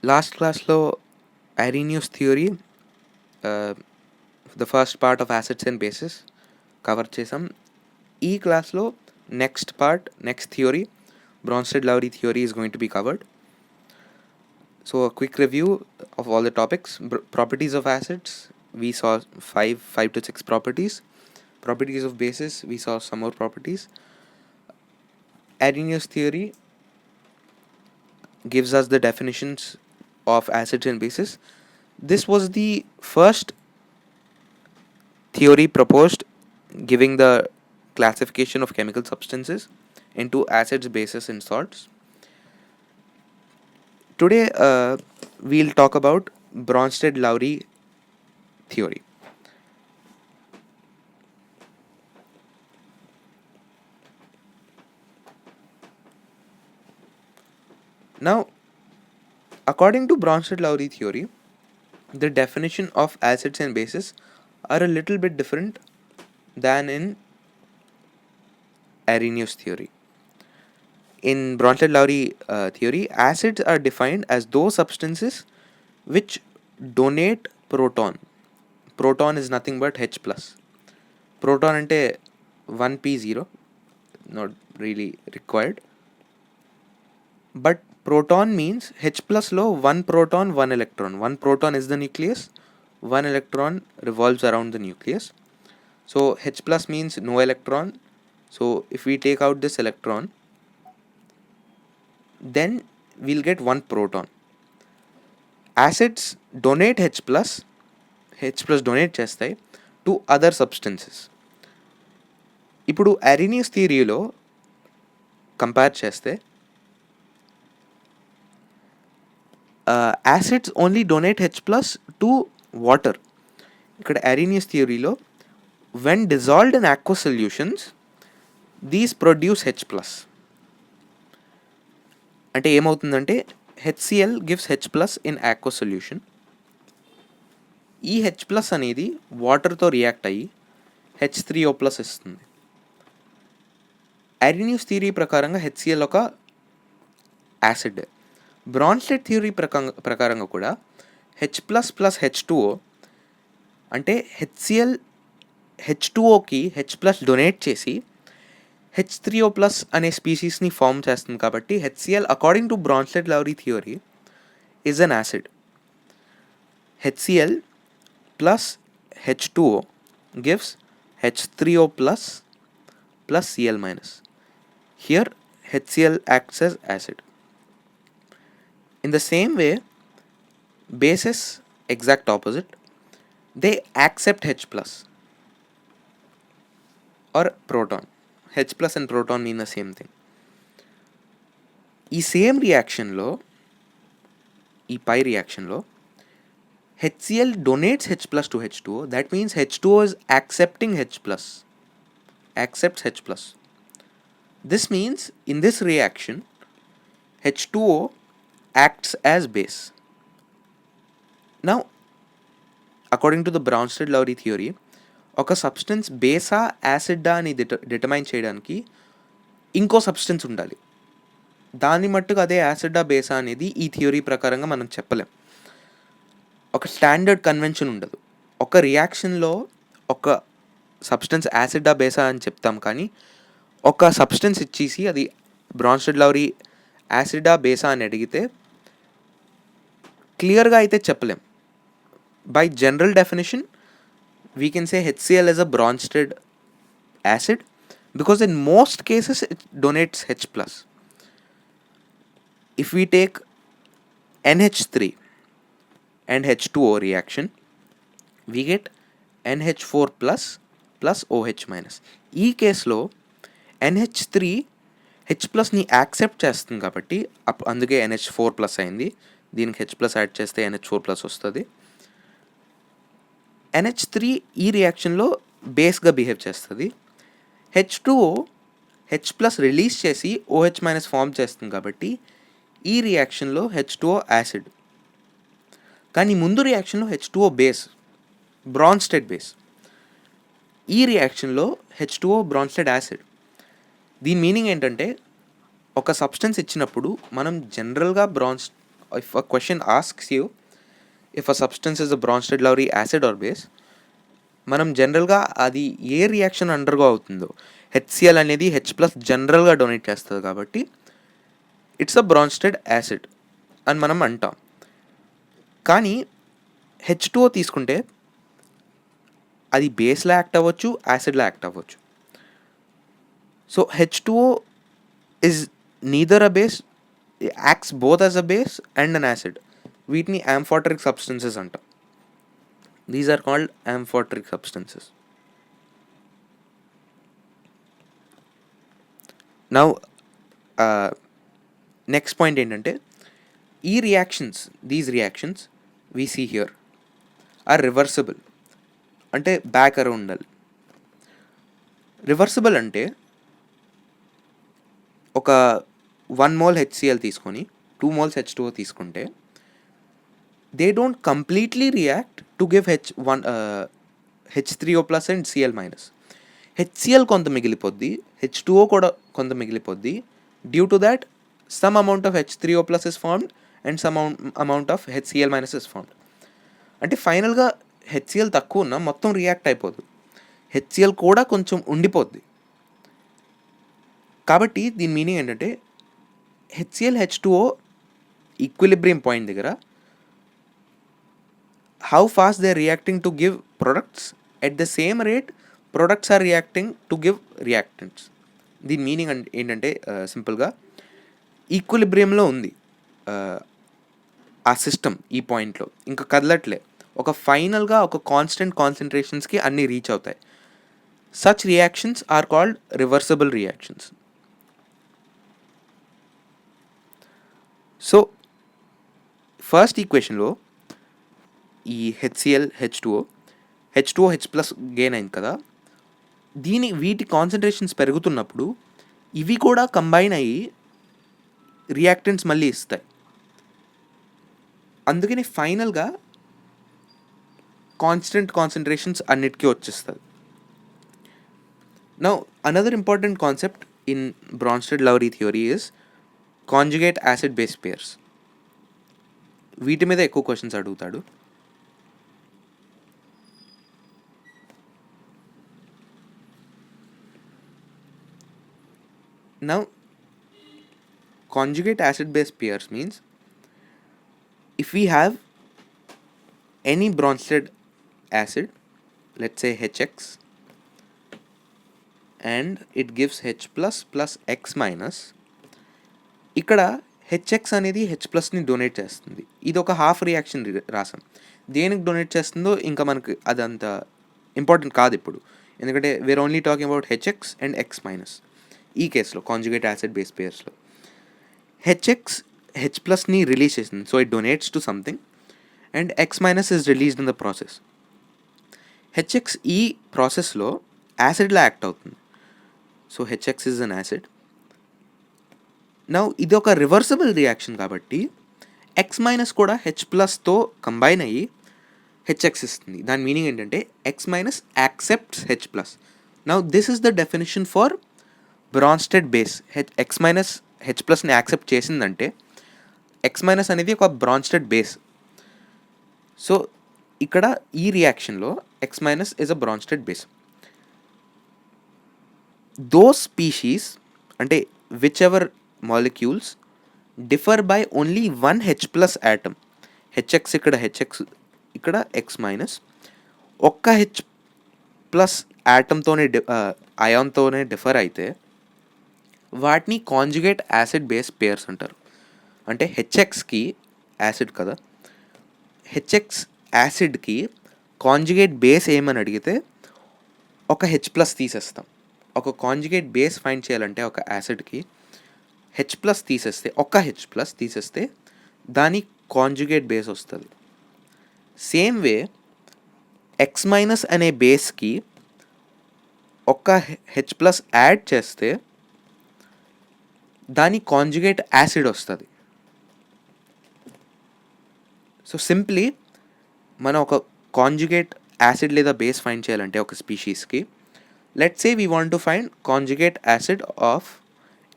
Last క్లాస్లో Arrhenius theory the first part of acids and bases cover చేసాం. ఈ క్లాస్లో next theory Brønsted-Lowry theory is going to be covered. So a quick review of all the topics. Properties of acids, we saw five to six properties. Properties of bases, we saw some more properties. Arrhenius theory gives us the definitions of acids and bases. This was the first theory proposed giving the classification of chemical substances into acids, bases and salts. Today we'll talk about Brønsted-Lowry theory. Now, according to Brønsted-Lowry theory, the definition of acids and bases are a little bit different than in Arrhenius theory. In Brønsted-Lowry theory, acids are defined as those substances which donate proton. Proton is nothing but H plus. Proton ante 1p0, not really required. But proton means H plus lo 1 proton, 1 electron. 1 proton is the nucleus, 1 electron revolves around the nucleus. So H plus means no electron. So if we take out this electron, then we'll get 1 proton. Acids donate H plus donate చేస్తాయి to other substances. ఇప్పుడు Arrhenius థియరీలో compare చేస్తే acids only donate H plus to water. ఇక్కడ Arrhenius థియరీలో when dissolved in aqueous solutions, these produce H plus. అంటే ఏమవుతుందంటే HCl gives H plus in aqueous solution. ఈ H plus అనేది వాటర్తో react అయ్యి H3O plus ఇస్తుంది. Arrhenius theory ప్రకారంగా HCl ఒక యాసిడ్. Brønsted థియరీ ప్రకారంగా కూడా H plus plus H2O అంటే HCl H2Oకి H plus డొనేట్ చేసి H3O plus అనే స్పీసీస్ని ఫామ్ చేస్తుంది. కాబట్టి HCl according to Brønsted-Lowry theory is an acid. HCl plus H2O gives H3O plus plus Cl minus. Here HCl acts as acid. In the same way, bases exact opposite. They accept H plus or proton. H plus and proton mean the same thing. ఈ same రియాక్షన్లో ఈ పై రియాక్షన్లో HCl donates H plus to H2O. That means H2O is accepting H plus. Accepts H plus. This means in this reaction H2O acts as base. Now, according to the Brønsted-Lowry theory, ఒక substance బేసా యాసిడ్డా అని determine చేయడానికి ఇంకో substance ఉండాలి. దాన్ని మట్టుకు అదే యాసిడ్డా బేసా అనేది ఈ థియరీ ప్రకారంగా మనం చెప్పలేం. ఒక స్టాండర్డ్ కన్వెన్షన్ ఉండదు. ఒక రియాక్షన్లో ఒక సబ్స్టెన్స్ యాసిడ్డా బేసా అని చెప్తాం, కానీ ఒక సబ్స్టెన్స్ ఇచ్చేసి అది Brønsted-Lowry యాసిడ్డా బేసా అని అడిగితే క్లియర్గా అయితే చెప్పలేం. By general definition we can say HCl is a Brønsted acid because in most cases it donates H plus. If we take NH3 and H2O reaction, we get NH4 plus plus OH minus. ఈ కేసులో NH3 H plus ని accept చేస్తుంది కాబట్టి అందుకే NH4 plus అయింది. దీనికి H plus add చేస్తే NH4 plus వస్తుంది. NH3 ఈ రియాక్షన్లో బేస్గా బిహేవ్ చేస్తుంది. H2O H plus రిలీజ్ చేసి OH మైనస్ ఫామ్ చేస్తుంది కాబట్టి ఈ రియాక్షన్లో H2O యాసిడ్. కానీ ముందు రియాక్షన్లో H2O బేస్, Brønsted బేస్. ఈ రియాక్షన్లో H2O Brønsted యాసిడ్. దీని మీనింగ్ ఏంటంటే ఒక సబ్స్టెన్స్ ఇచ్చినప్పుడు మనం జనరల్గా if a question asks you if a substance is a Brønsted-Lowry acid or base, మనం జనరల్గా అది ఏ రియాక్షన్ అండర్గో అవుతుందో, హెచ్సిఎల్ అనేది హెచ్ ప్లస్ జనరల్గా డొనేట్ చేస్తుంది కాబట్టి ఇట్స్ అ బ్రాన్స్టెడ్ యాసిడ్ అని మనం అంటాం. కానీ హెచ్2ఓ తీసుకుంటే అది బేస్లో యాక్ట్ అవ్వచ్చు, యాసిడ్లో యాక్ట్ అవ్వచ్చు. So H two O is neither a base, acts both as a base and an acid. వీటిని ఆంఫోటరిక్ సబ్స్టెన్సెస్ అంటాం. These are called amphoteric substances. Now next point ఏంటంటే, ఈ reactions, these reactions we see here are reversible. అంటే back around ఉండాలి. Reversible అంటే ఒక 1 mole HCl తీసుకొని 2 moles H two O తీసుకుంటే they don't completely react to give హెచ్3ఓ plus and C L minus. H C L కొంత మిగిలిపోద్ది, హెచ్2ఓ కూడా కొంత మిగిలిపోద్ది. Due to that some amount of హెచ్3ఓ plus is formed and some amount of H C L minus is formed. అంటే ఫైనల్గా హెచ్సిఎల్ తక్కువ ఉన్నా మొత్తం రియాక్ట్ అయిపోదు, హెచ్సిఎల్ కూడా కొంచెం ఉండిపోద్ది. కాబట్టి దీని మీనింగ్ ఏంటంటే, హెచ్సిఎల్ హెచ్2ఓ ఈక్విలిబ్రియం పాయింట్ దగ్గర how fast they are reacting to give products, at the same rate products are reacting to give reactants. దీని మీనింగ్ ఏంటంటే సింపుల్గా ఈక్విలిబ్రియంలో ఉంది ఆ సిస్టమ్. ఈ పాయింట్లో ఇంకా కదలట్లే, ఒక ఫైనల్గా ఒక కాన్స్టెంట్ కాన్సన్ట్రేషన్స్కి అన్నీ రీచ్ అవుతాయి. Such reactions are called reversible reactions. So first ఈక్వేషన్లో ఈ H C L H two O H plus gain అయింది కదా, వీటి కాన్సన్ట్రేషన్స్ పెరుగుతున్నప్పుడు ఇవి కూడా కంబైన్ అయ్యి రియాక్టెంట్స్ మళ్ళీ ఇస్తాయి. అందుకని ఫైనల్గా కాన్స్టెంట్ కాన్సన్ట్రేషన్స్ అన్నిటికీ వచ్చేస్తుంది. Now another important concept in Brønsted-Lowry theory is conjugate acid base pairs. వీటి మీద ఎక్కువ క్వశ్చన్స్ అడుగుతాడు. Now, conjugate acid-base pairs means if we have any Brønsted acid, let's say HX, and it gives H plus X minus, ఇక్కడ HX అనేది H ప్లస్ని donate చేస్తుంది. ఇది ఒక half reaction రాసాం. దేనికి డొనేట్ చేస్తుందో ఇంకా మనకు అదంత ఇంపార్టెంట్ కాదు ఇప్పుడు, ఎందుకంటే we are only talking about HX and X minus. ఈ కేసులో కాంజుగేట్ యాసిడ్ బేస్ పేర్స్లో హెచ్ఎక్స్ హెచ్ ప్లస్ని రిలీజ్ చేసింది, so it donates to something, and X minus is released in the process. HX ఈ ప్రాసెస్లో యాసిడ్లా యాక్ట్ అవుతుంది, so HX is an acid. Now ఇది ఒక రివర్సిబుల్ రియాక్షన్ కాబట్టి ఎక్స్ మైనస్ కూడా హెచ్ ప్లస్తో కంబైన్ అయ్యి హెచ్ఎక్స్ ఇస్తుంది. దాని మీనింగ్ ఏంటంటే X minus accepts H plus. Now this is the definition for Brønsted base. X minus H ప్లస్ని యాక్సెప్ట్ చేసిందంటే ఎక్స్ మైనస్ అనేది ఒక బ్రాన్స్టెడ్ బేస్. సో ఇక్కడ ఈ రియాక్షన్లో X minus is a Brønsted base. Those species అంటే whichever molecules differ by only one H plus atom. HX ఇక్కడ HX, ఇక్కడ ఎక్స్ మైనస్, ఒక్క హెచ్ ప్లస్ యాటమ్తోనే అయాన్తోనే డిఫర్ అయితే వాటిని కాంజుగేట్ యాసిడ్ బేస్ పేర్స్ అంటారు. అంటే హెచ్ఎక్స్కి యాసిడ్ కదా, హెచ్ఎక్స్ యాసిడ్కి కాంజుగేట్ బేస్ ఏమని అడిగితే ఒక హెచ్ ప్లస్ తీసేస్తాం. ఒక కాంజుగేట్ బేస్ ఫైండ్ చేయాలంటే ఒక యాసిడ్కి హెచ్ ప్లస్ తీసేస్తే, ఒక్క హెచ్ ప్లస్ తీసేస్తే దాని కాంజుగేట్ బేస్ వస్తుంది. సేమ్ వే ఎక్స్ మైనస్ అనే బేస్కి ఒక్క హెచ్ ప్లస్ యాడ్ చేస్తే దాని కాంజుగేట్ యాసిడ్ వస్తుంది. సో సింప్లీ మనం ఒక కాంజుగేట్ యాసిడ్ లేదా బేస్ ఫైండ్ చేయాలంటే ఒక స్పీషీస్కి, let's say we want to find conjugate acid of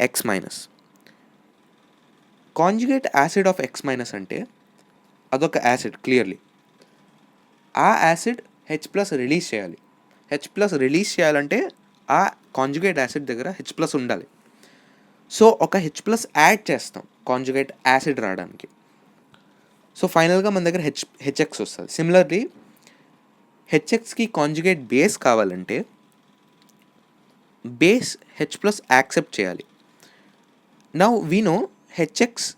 X minus. Conjugate acid of X minus అంటే అదొక యాసిడ్ క్లియర్లీ. ఆ యాసిడ్ హెచ్ ప్లస్ రిలీజ్ చేయాలి. హెచ్ ప్లస్ రిలీజ్ చేయాలంటే ఆ కాంజుగేట్ యాసిడ్ దగ్గర హెచ్ ప్లస్ ఉండాలి. సో ఒక హెచ్ ప్లస్ యాడ్ చేస్తాం కాంజుగేట్ యాసిడ్ రావడానికి. సో ఫైనల్గా మన దగ్గర హెచ్ఎక్స్ వస్తుంది. సిమిలర్లీ హెచ్ఎక్స్కి కాంజుగేట్ బేస్ కావాలంటే బేస్ హెచ్ ప్లస్ యాక్సెప్ట్ చేయాలి. Now we know HX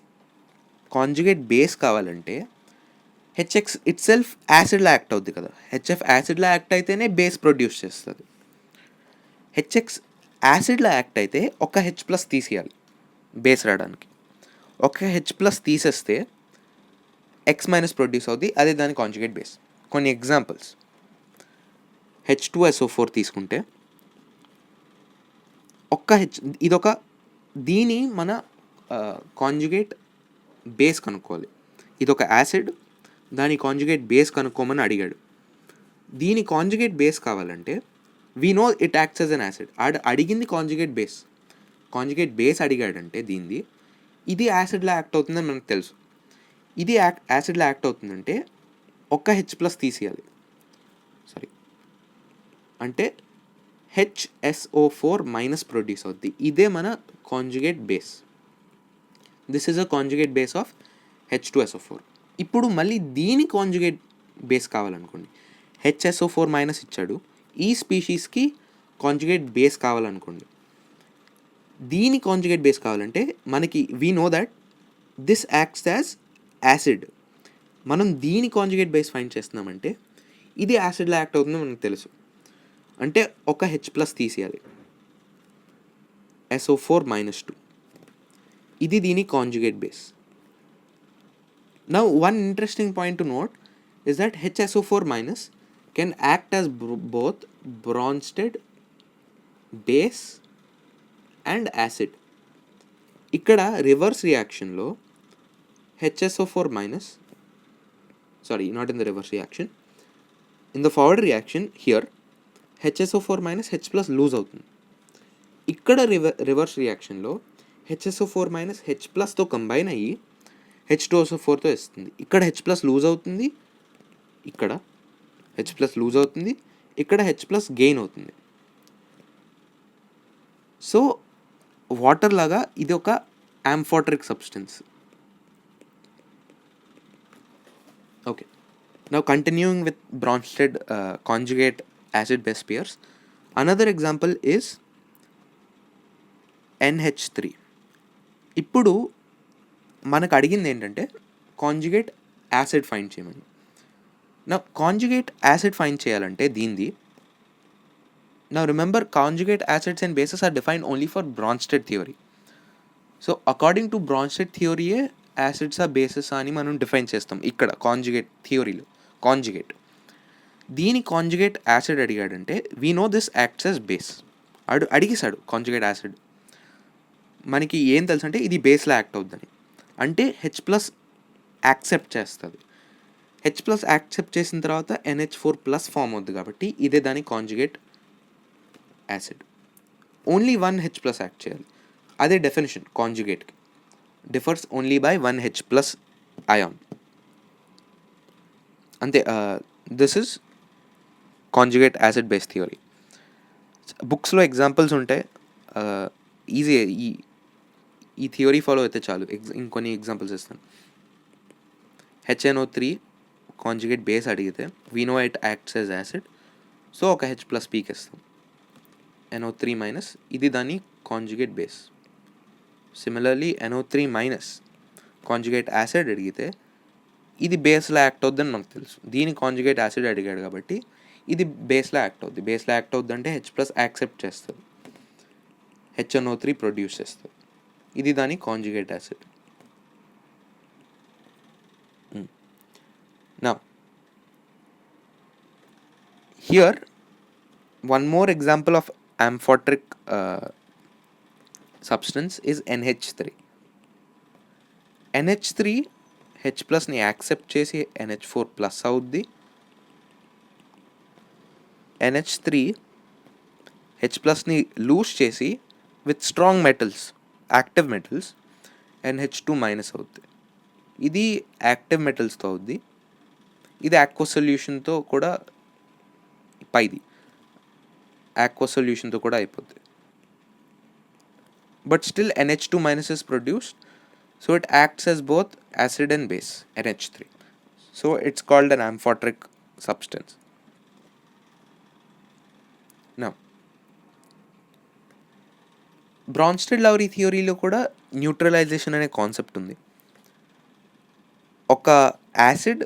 conjugate base కావాలంటే హెచ్ఎక్స్ ఇట్ సెల్ఫ్ యాసిడ్లో యాక్ట్ అవుద్ది కదా. హెచ్ఎఫ్ యాసిడ్లో యాక్ట్ అయితేనే బేస్ ప్రొడ్యూస్ చేస్తుంది. హెచ్ఎక్స్ యాసిడ్లో యాక్ట్ అయితే ఒక హెచ్ ప్లస్ తీసేయాలి బేస్ రావడానికి. ఒక హెచ్ ప్లస్ తీసేస్తే ఎక్స్ మైనస్ ప్రొడ్యూస్ అవుద్ది, అదే దాని కాంజుగేట్ బేస్. కొన్ని ఎగ్జాంపుల్స్, H2SO4 తీసుకుంటే ఒక్క ఇదొక దీని మన కాంజుగేట్ బేస్ కనుక్కోవాలి. ఇదొక యాసిడ్, దాని కాంజుగేట్ బేస్ కనుక్కోమని అడిగాడు. దీని కాంజుగేట్ బేస్ కావాలంటే we know it acts as an acid. అడిగింది కాంజుగేట్ బేస్. కాంజుగేట్ బేస్ అడిగాడంటే దీనిది ఇది యాసిడ్లో యాక్ట్ అవుతుందని మనకు తెలుసు. ఇది యాసిడ్లో యాక్ట్ అవుతుందంటే ఒక్క హెచ్ ప్లస్ తీసేయాలి. అంటే HSO4 మైనస్ ప్రొడ్యూస్ అవుద్ది. ఇదే మన conjugate base. This is a conjugate base of H2SO4. ఇప్పుడు మళ్ళీ దీని కాంజుగేట్ బేస్ కావాలనుకోండి, HSO4 మైనస్ ఇచ్చాడు, ఈ స్పీషీస్కి కాంజుగేట్ బేస్ కావాలనుకోండి, దీని కాంజుగేట్ బేస్ కావాలంటే మనకి we know that this acts as acid. మనం దీని కాంజుగేట్ బేస్ ఫైండ్ చేస్తున్నామంటే ఇది యాసిడ్లో యాక్ట్ అవుతుందో మనకు తెలుసు. అంటే ఒక హెచ్ ప్లస్ తీసేయాలి, SO4-2. ఇది దీని conjugate base. Now one interesting point to note is that HSO4- can act as both Brønsted base and acid. ఇక్కడ రివర్స్ రియాక్షన్లో HSO4-, sorry, not in the reverse reaction, in the forward reaction here HSO4- H plus loose అవుతుంది. ఇక్కడ reverse రియాక్షన్లో HSO4- H ప్లస్తో combine అయ్యి H2SO4తో ఇస్తుంది. ఇక్కడ H ప్లస్ లూజ్ అవుతుంది, ఇక్కడ H ప్లస్ లూజ్ అవుతుంది, ఇక్కడ H ప్లస్ గెయిన్ అవుతుంది. సో వాటర్ లాగా ఇది ఒక amphoteric substance. Okay, now continuing with Brønsted conjugate acid base pairs, another example is NH3. ఇప్పుడు మనకు అడిగింది ఏంటంటే కాంజుగేట్ యాసిడ్ ఫైండ్ చేయమని. నా కాంజుగేట్ యాసిడ్ ఫైండ్ చేయాలంటే దీనిది, నా remember conjugate acids and bases are defined only for Brønsted theory. So according to Brønsted థియరీయే యాసిడ్స్ ఆ బేసెస్ అని మనం డిఫైన్ చేస్తాం ఇక్కడ కాంజుగేట్ థియరీలో. కాంజుగేట్ దీని కాంజుగేట్ యాసిడ్ అడిగాడంటే we know this acts as base. అడిగేశాడు కాంజుగేట్ యాసిడ్, మనకి ఏం తెలుసు అంటే ఇది బేస్లో యాక్ట్ అవుద్దని. అంటే హెచ్ ప్లస్ యాక్సెప్ట్ చేస్తుంది. హెచ్ ప్లస్ యాక్సెప్ట్ చేసిన తర్వాత NH4+ ఫామ్ అవుద్ది, కాబట్టి ఇదే దాని conjugate acid. Only 1 H plus act చేయాలి, అదే డెఫినేషన్. కాంజుగేట్కి differs only by 1 H+ ion, అంతే. This is conjugate acid base theory. బుక్స్లో ఎగ్జాంపుల్స్ ఉంటాయి, ఈజీ. ఈ థియరీ ఫాలో అయితే చాలు. ఇంకొన్ని ఎగ్జాంపుల్స్ ఇస్తాను. HNO3 కాంజుగేట్ బేస్ అడిగితే we know it acts as acid, so ఒక H+ పీక్ ఇస్తాం. NO3-, ఇది దాని కాంజుగేట్ బేస్. సిమిలర్లీ NO3- కాంజుగేట్ యాసిడ్ అడిగితే ఇది బేస్లో యాక్ట్ అవుద్దని మనకు తెలుసు. దీని కాంజుగేట్ యాసిడ్ అడిగాడు కాబట్టి ఇది బేస్లో యాక్ట్ అవుద్ది. బేస్లో యాక్ట్ అవుద్దంటే H+ యాక్సెప్ట్ చేస్తుంది, HNO3 ప్రొడ్యూస్ చేస్తుంది. ఇది దాని conjugate acid. Now, here one more example of amphoteric substance is NH3. NH3 H+ని యాక్సెప్ట్ చేసి NH4+ అవుద్ది. NH3 H+ని లూజ్ చేసి with strong metals, active metals, NH2 minus అవుద్ది. ఇది యాక్టివ్ మెటల్స్తో అవుద్ది. ఇది ఆక్వా సొల్యూషన్తో కూడా పైది ఆక్వా సొల్యూషన్తో కూడా అయిపోద్ది. But still NH2 minus is produced, so it acts as both acid and base, NH3. So it's called an amphoteric substance. Now, Brønsted-Lowry థియరీలో కూడా neutralisation అనే కాన్సెప్ట్ ఉంది. ఒక యాసిడ్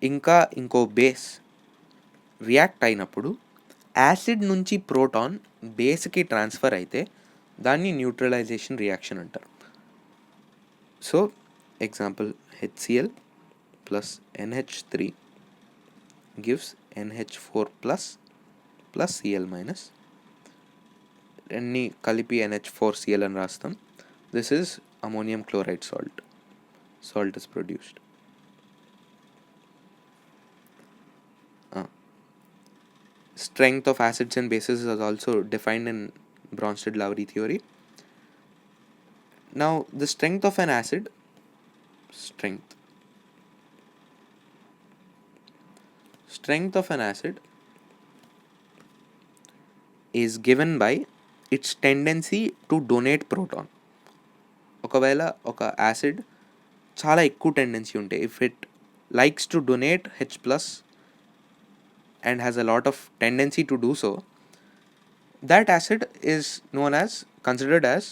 ఇంకా ఇంకో బేస్ రియాక్ట్ అయినప్పుడు యాసిడ్ నుంచి ప్రోటాన్ బేస్కి ట్రాన్స్ఫర్ అయితే దాన్ని న్యూట్రలైజేషన్ రియాక్షన్ అంటారు. So example HCl plus NH3 gives NH4 plus Cl minus. అన్ని కలిపి NH4Cl అని రాస్తాం. This is ammonium chloride salt. Salt is produced. Strength of acids and bases is also defined in Brønsted-Lowry theory. Now, the strength of an acid, strength of an acid is given by its tendency to donate proton. ఒకవేళ ఒక acid చాలా ఎక్కువ tendency ఉంటే, if it likes to donate H plus and has a lot of tendency to do so, that acid is considered as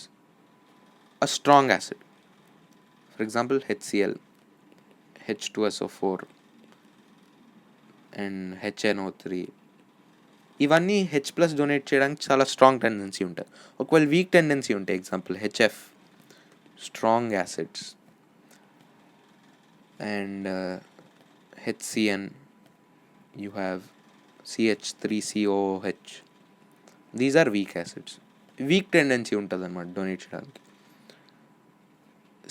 a strong acid. For example, HCl, H2SO4 and HNO3 ఇవన్నీ H plus donate చేయడానికి చాలా strong tendency ఉంటుంది. ఒకవేళ weak tendency ఉంటే, example HF, strong acids, and HCN, you have CH3COOH. These are weak acids. Weak tendency ఉంటుంది అన్నమాట donate చేయడానికి.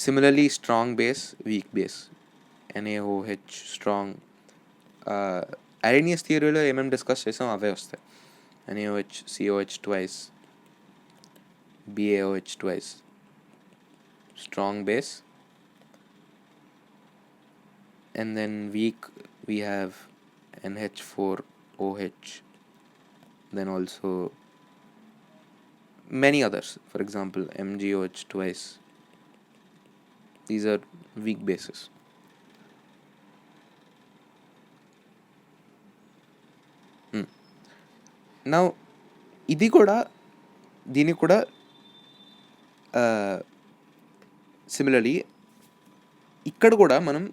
Similarly strong base, weak base, NaOH strong. Arrhenius థియరీలో ఏమేమి డిస్కస్ చేసాం అవే వస్తాయి. NaOH, COH twice, BaOH twice, strong base. And then weak we have NH4OH, then also many others, for example MgOH twice. These are weak bases. Now ఇది కూడా దీనికి కూడా similarly ఇక్కడ కూడా మనం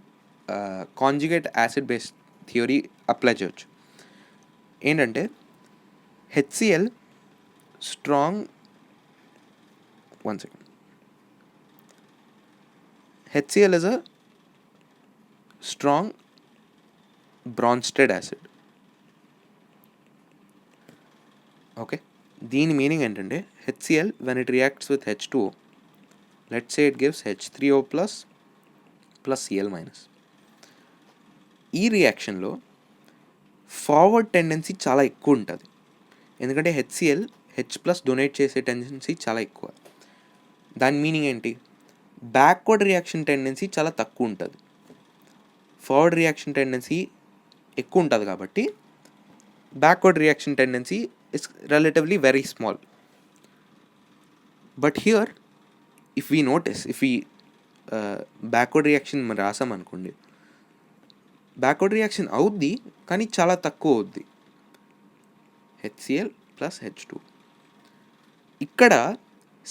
conjugate acid base theory apply చేయొచ్చు. ఏంటంటే HCl strong, HCl is a strong Brønsted acid. Okay, దీని మీనింగ్ ఏంటంటే HCl when it reacts with H2O, let's say it gives H3O plus Cl minus. ఈ రియాక్షన్లో ఫార్వర్డ్ టెండెన్సీ చాలా ఎక్కువ ఉంటుంది. ఎందుకంటే HCl H plus donate చేసే టెండెన్సీ చాలా ఎక్కువ. దాని మీనింగ్ ఏంటి? బ్యాక్వర్డ్ రియాక్షన్ టెండెన్సీ చాలా తక్కువ ఉంటుంది. ఫార్వర్డ్ రియాక్షన్ టెండెన్సీ ఎక్కువ ఉంటుంది కాబట్టి backward reaction tendency is relatively very small. But here, if we notice, if we backward reaction రాసాం అనుకోండి, బ్యాక్వర్డ్ రియాక్షన్ అవుద్ది కానీ చాలా తక్కువ అవుద్ది. HCl plus H2. ఇక్కడ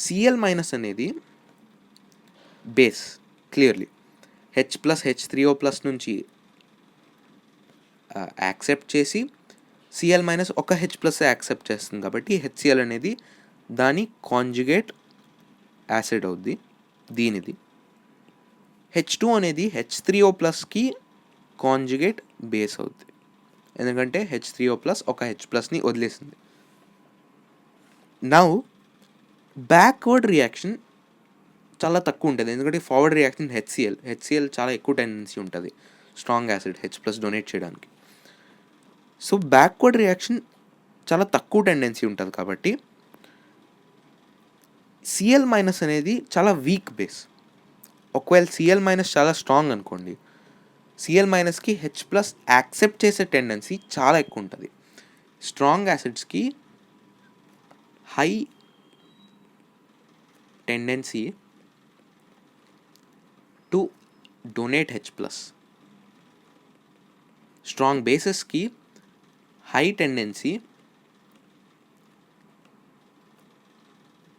Cl మైనస్ అనేది base clearly H plus H3O plus నుంచి యాక్సెప్ట్ చేసి Cl మైనస్ ఒక H ప్లస్ యాక్సెప్ట్ చేస్తుంది కాబట్టి HCl అనేది దాని కాంజుగేట్ యాసిడ్ అవుద్ది దీనిది. H2 అనేది H3O ప్లస్కి కాంజుగేట్ బేస్ అవుద్ది ఎందుకంటే H3O ప్లస్ ఒక H ప్లస్ని వదిలేసింది. నౌ బ్యాక్వర్డ్ రియాక్షన్ చాలా తక్కువ ఉంటుంది ఎందుకంటే ఫార్వర్డ్ రియాక్షన్ HCl చాలా ఎక్కువ టెండెన్సీ ఉంటుంది strong acid H plus donate చేయడానికి. సో బ్యాక్వర్డ్ రియాక్షన్ చాలా తక్కువ టెండెన్సీ ఉంటుంది కాబట్టి Cl మైనస్ అనేది చాలా వీక్ బేస్. ఒకవేళ సిఎల్ మైనస్ చాలా స్ట్రాంగ్ అనుకోండి, సిఎల్ మైనస్కి హెచ్ ప్లస్ యాక్సెప్ట్ చేసే టెండెన్సీ చాలా ఎక్కువ ఉంటుంది. స్ట్రాంగ్ యాసిడ్స్కి high tendency to donate H plus. Strong బేసెస్కి high tendency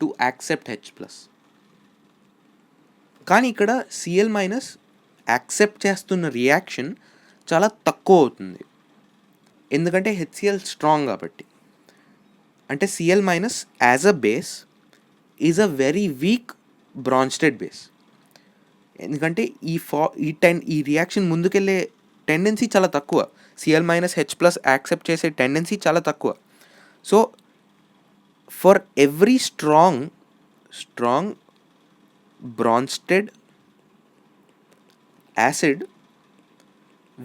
to accept H plus. కానీ ఇక్కడ సిఎల్ మైనస్ యాక్సెప్ట్ చేస్తున్న రియాక్షన్ చాలా తక్కువ అవుతుంది, ఎందుకంటే హెచ్సిఎల్ స్ట్రాంగ్ కాబట్టి. అంటే CL minus as a base is a very weak Bronsted base. ఎందుకంటే ఈ రియాక్షన్ ముందుకెళ్ళే టెండెన్సీ చాలా తక్కువ. CL minus H plus accept చేసే టెండెన్సీ చాలా తక్కువ. So for every strong Bronsted acid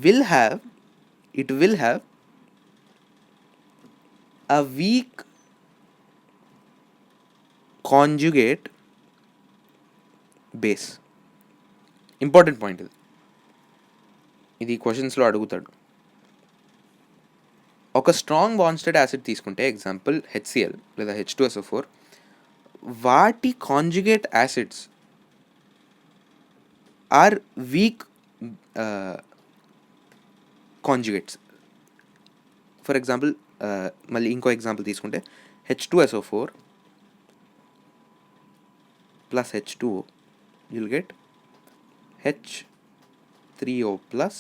will have a weak conjugate base. Important point ఇది క్వశ్చన్స్లో అడుగుతాడు. ఒక స్ట్రాంగ్ బాండ్స్టెడ్ యాసిడ్ తీసుకుంటే, ఎగ్జాంపుల్ హెచ్సిఎల్ లేదా H2SO4, వాటి conjugate acids are weak conjugates. For example మళ్ళీ ఇంకో ఎగ్జాంపుల్ తీసుకుంటే H2SO4 plus H2O, you'll get H3O plus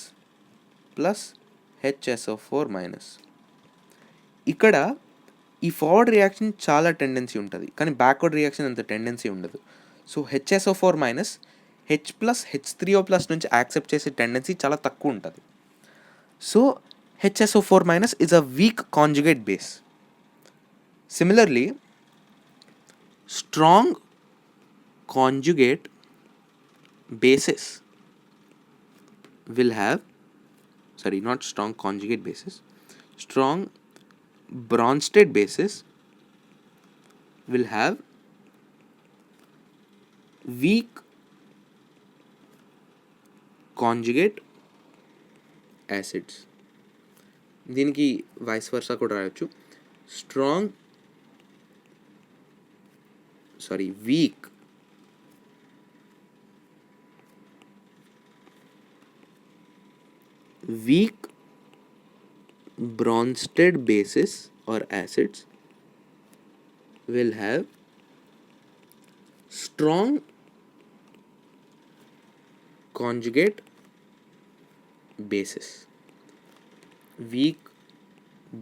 HSO4 minus. ఇక్కడ ఈ ఫార్వర్డ్ రియాక్షన్ చాలా టెండెన్సీ ఉంటుంది, కానీ బ్యాక్వర్డ్ రియాక్షన్ అంత టెండెన్సీ ఉండదు. So HSO4 minus H plus H3O plus నుంచి యాక్సెప్ట్ చేసే టెండెన్సీ చాలా తక్కువ ఉంటుంది. So HSO4 minus is a weak conjugate base. Similarly, strong conjugate bases will have, not strong conjugate bases, strong Bronsted bases will have weak conjugate acids. దీనికి vice versa కూడా రాయొచ్చు. weak Bronsted bases or acids will have strong conjugate bases. Weak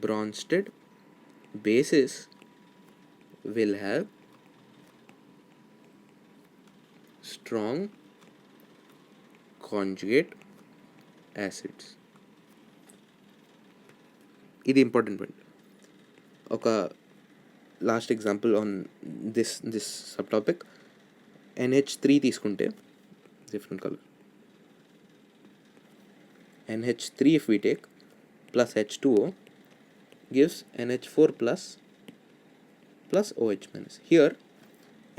Bronsted bases will have strong conjugate acids. ఇది important point. ఒక last example on this sub topic, NH3 తీసుకుంటే different colour, NH3 if we take plus H2O gives NH4 plus OH minus. Here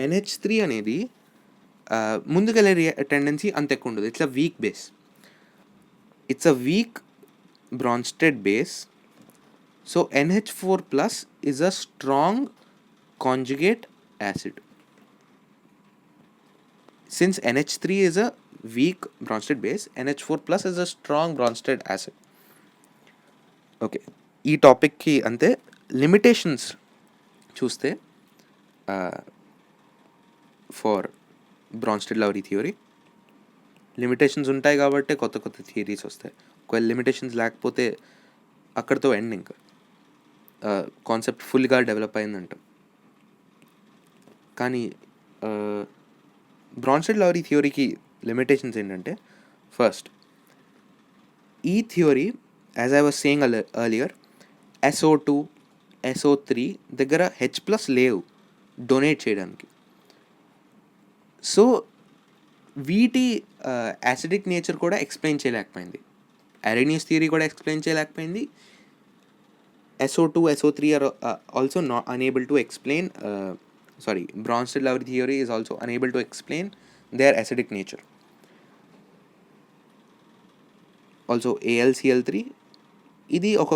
NH3 అనేది ముందుకెళ్ళే tendency అంత ఎక్కువ ఉండదు. It's a weak base, it's a week Bronsted base. So NH4 plus is a strong conjugate acid. Since NH3 is a weak Bronsted base, NH4 plus is a strong Bronsted acid. Okay, ఈ టాపిక్కి అంతే. Limitations చూస్తే for Bronsted-Lowry theory limitations ఉంటాయి కాబట్టి కొత్త కొత్త theories వస్తాయి. ఒకవేళ limitations లేకపోతే అక్కడితో ఎండ్, ఇంకా కాన్సెప్ట్ ఫుల్గా డెవలప్ అయిందంటాం. కానీ Bronsted-Lowry థియరీకి లిమిటేషన్స్ ఏంటంటే, ఫస్ట్ ఈ theory as I was saying earlier, SO2 SO3 దగ్గర హెచ్ ప్లస్ లేవు డొనేట్ చేయడానికి. సో వీటి యాసిడిక్ నేచర్ కూడా ఎక్స్ప్లెయిన్ చేయలేకపోయింది. అరేనియస్ థియరీ కూడా ఎక్స్ప్లెయిన్ చేయలేకపోయింది. SO2 SO3 are also not unable to explain, Bronsted-Lowry theory is also unable to explain their acidic nature. Also AlCl3. ఇది ఒక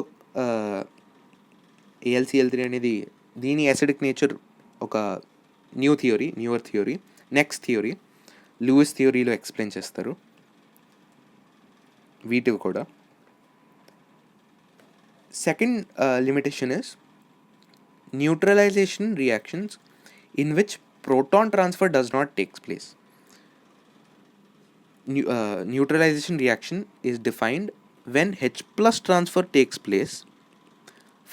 AlCl3 అనేది దీని యాసిడిక్ నేచర్ ఒక newer theory. Next theory Lewis theory explain చేస్తారు వీటివి కూడా. Second limitation is neutralization reactions in which proton transfer does not take place. Neutralization reaction is defined when H plus transfer takes place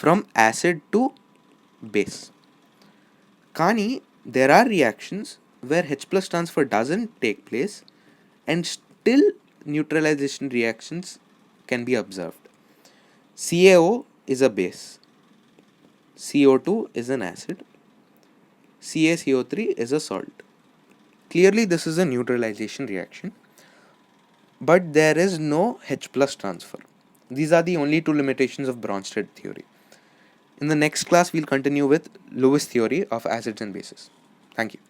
from acid to base. Kani, there are reactions where H plus transfer doesn't take place and still neutralization reactions can be observed. CaO is a base, CO2 is an acid, CaCO3 is a salt. Clearly this is a neutralization reaction, but there is no H plus transfer. These are the only two limitations of Brønsted theory. In the next class we'll continue with Lewis theory of acids and bases. Thank you.